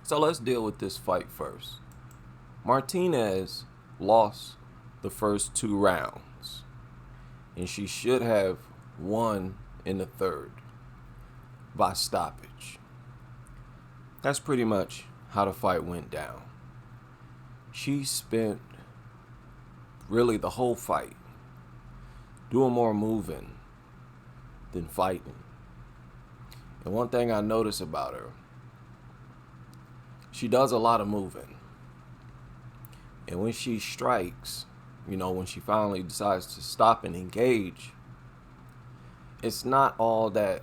So let's deal with this fight first. Martinez lost the first 2 rounds, and she should have won in the third by stoppage. That's pretty much how the fight went down. She spent really the whole fight doing more moving than fighting. And one thing I notice about her, she does a lot of moving. And when she strikes, when she finally decides to stop and engage, it's not all that,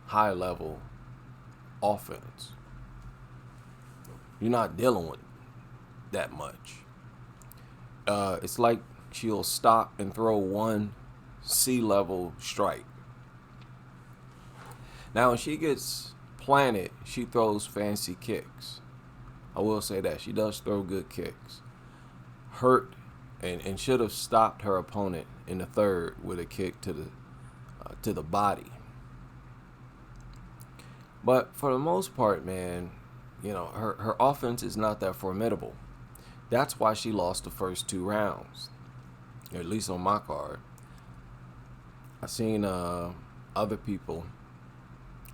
high level offense. You're not dealing with that much. It's like she'll stop and throw one C-level strike. Now, when she gets planted, she throws fancy kicks. I will say that. She does throw good kicks. Hurt and should have stopped her opponent in the third with a kick to the body. But for the most part, man, her offense is not that formidable. That's why she lost the first 2 rounds, at least on my card. I've seen other people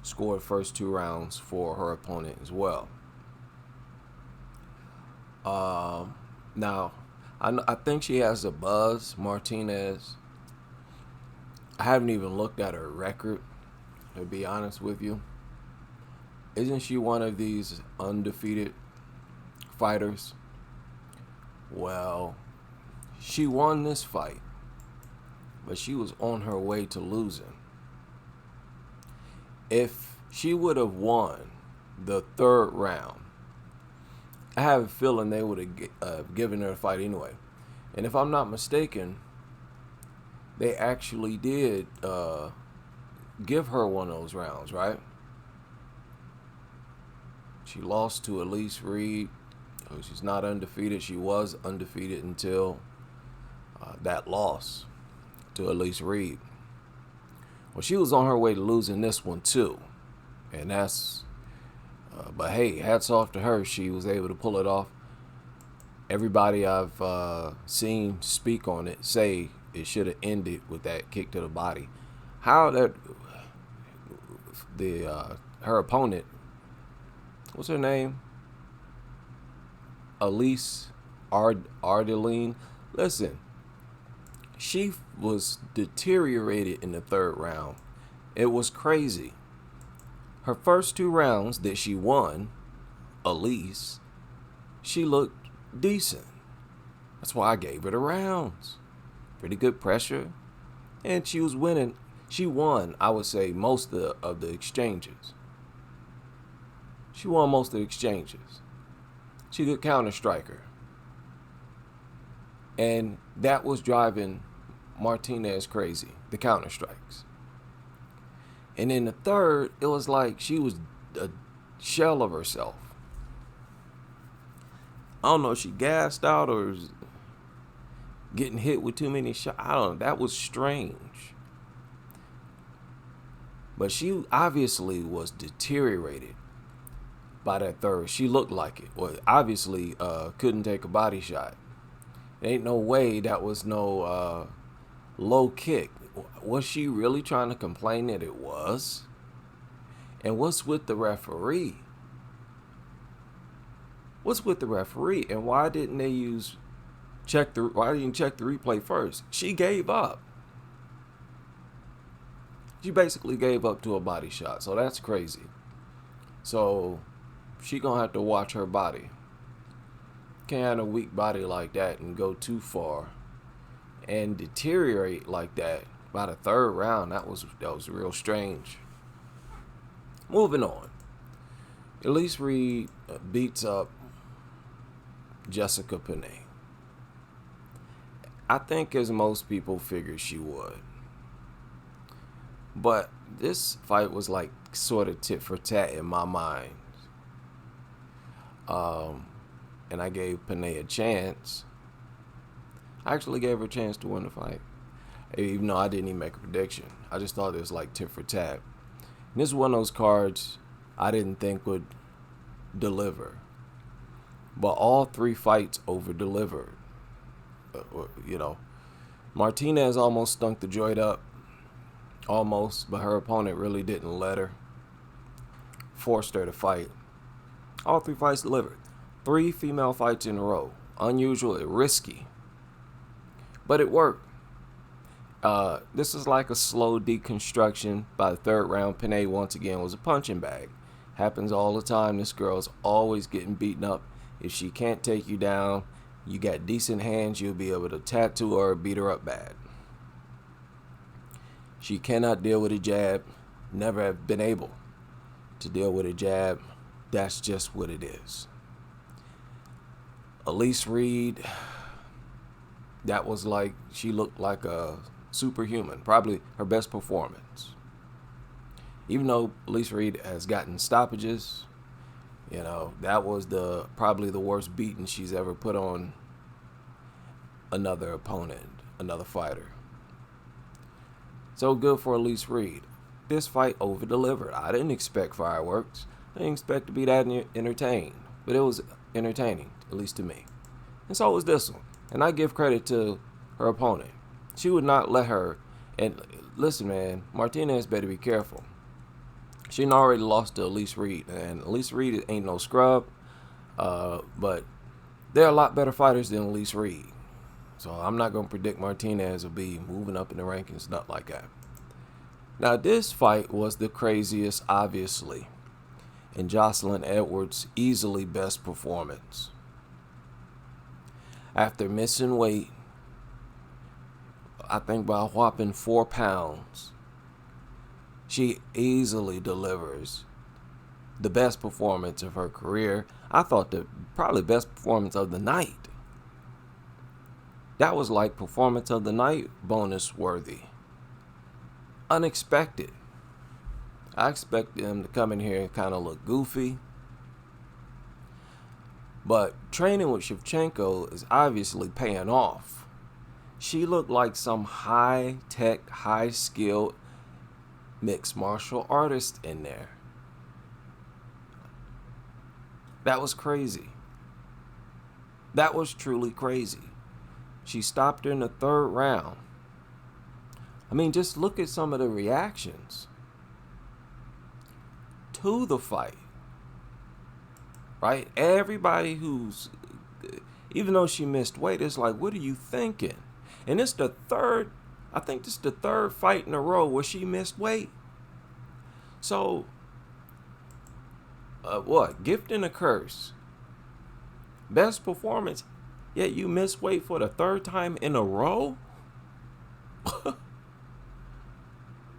score the first 2 rounds for her opponent as well. Now, I think she has a buzz, Martinez. I haven't even looked at her record, to be honest with you. Isn't she one of these undefeated fighters? Well, she won this fight, but she was on her way to losing. If she would have won the third round, I have a feeling they would have given her a fight anyway. And if I'm not mistaken, they actually did give her one of those rounds, right? She lost to Elise Reed. She's not undefeated. She was undefeated until that loss to Elise Reed. Well, she was on her way to losing this one too. And but hey, hats off to her. She was able to pull it off. Everybody I've seen speak on it say it should have ended with that kick to the body. How that her opponent, what's her name? Elise Ardeline. Listen, she was deteriorated in the third round. It was crazy. Her first 2 rounds that she won, Elise, she looked decent. That's why I gave her the rounds. Pretty good pressure. And she was winning. She won, I would say, most of the exchanges. She won most of the exchanges. She could counter striker. And that was driving Martinez crazy, the counter strikes. And in the third, it was like she was a shell of herself. I don't know if she gassed out or was getting hit with too many shots. I don't know. That was strange. But she obviously was deteriorated by that third. She looked like it. Well, obviously couldn't take a body shot. There ain't no way that was no low kick. Was she really trying to complain that it was? And what's with the referee? What's with the referee? And why didn't they why didn't you check the replay first? She gave up. She basically gave up to a body shot. So that's crazy. So she gonna have to watch her body. Can't have a weak body like that and go too far and deteriorate like that by the third round. That was real strange. Moving on. Elise Reed beats up Jessica Panay. I think as most people figured she would. But this fight was like sort of tit for tat in my mind. And I gave Panay a chance. I actually gave her a chance to win the fight. Even though I didn't even make a prediction. I just thought it was like tit for tat. And this is one of those cards I didn't think would deliver. But all three fights over delivered. You know, Martinez almost stunk the joint up. Almost, but her opponent really didn't let her. Forced her to fight. All three fights delivered. 3 female fights in a row. Unusual and risky. But it worked. This is like a slow deconstruction. By the third round, Panay once again was a punching bag. Happens all the time. This girl's always getting beaten up. If she can't take you down, you got decent hands, you'll be able to tattoo her or beat her up bad. She cannot deal with a jab. Never have been able to deal with a jab. That's just what it is. Elise Reed, that was like, she looked like a superhuman. Probably her best performance. Even though Elise Reed has gotten stoppages, you know, that was probably the worst beating she's ever put on another opponent, another fighter. So good for Elise Reed. This fight over-delivered. I didn't expect fireworks. I didn't expect to be that entertained. But it was entertaining, at least to me. And so was this one. And I give credit to her opponent. She would not let her. And listen, man, Martinez better be careful. She already lost to Elise Reed. And Elise Reed ain't no scrub. But there are a lot better fighters than Elise Reed. So I'm not going to predict Martinez will be moving up in the rankings, not like that. Now, this fight was the craziest, obviously. And Jocelyn Edwards' easily best performance. After missing weight, I think by a whopping 4 pounds, she easily delivers the best performance of her career. I thought the probably best performance of the night. That was like performance of the night bonus worthy. Unexpected. I expected him to come in here and kind of look goofy. But training with Shevchenko is obviously paying off. She looked like some high-tech, high-skilled mixed martial artist in there. That was crazy. That was truly crazy. She stopped her in the 3rd round. I mean, just look at some of the reactions to the fight. Right? Everybody who's, even though she missed weight, it's like, what are you thinking? And it's the 3rd, I think this is the 3rd fight in a row where she missed weight. So, what? Gift and a curse. Best performance, yet you miss weight for the 3rd time in a row?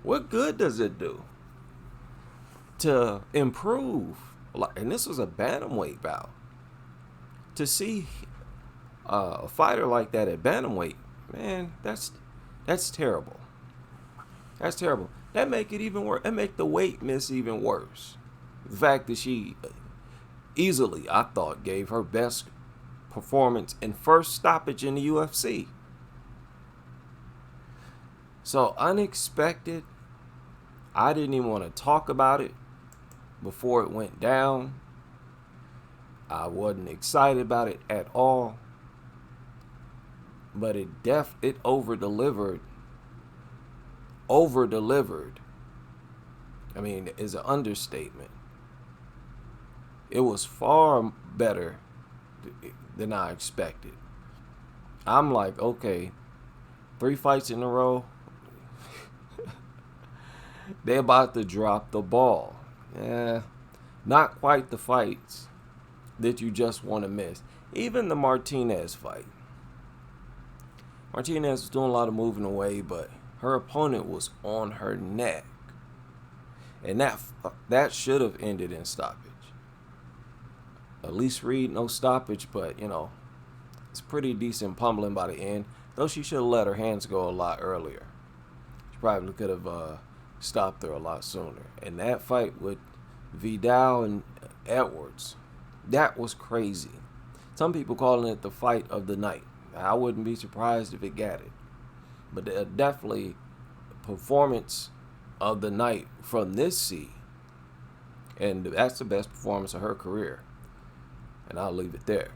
What good does it do to improve? And this was a bantamweight bout. To see a fighter like that at bantamweight, man, that's terrible. That's terrible. That make it even worse. That make the weight miss even worse. The fact that she easily, I thought, gave her best performance and first stoppage in the UFC. So unexpected. I didn't even want to talk about it before it went down. I wasn't excited about it at all. But it over-delivered. Over-delivered. I mean, is an understatement. It was far better than I expected. I'm like, okay, 3 fights in a row. They're about to drop the ball. Yeah, not quite the fights that you just want to miss. Even the Martinez fight. Martinez was doing a lot of moving away, but her opponent was on her neck. And that should have ended in stoppage. Elise Reed, no stoppage, but, you know, it's pretty decent pummeling by the end. Though she should have let her hands go a lot earlier. She probably could have stopped her a lot sooner. And that fight with Vidal and Edwards, that was crazy. Some people calling it the fight of the night. I wouldn't be surprised if it got it. But definitely performance of the night from this seed. And that's the best performance of her career. And I'll leave it there.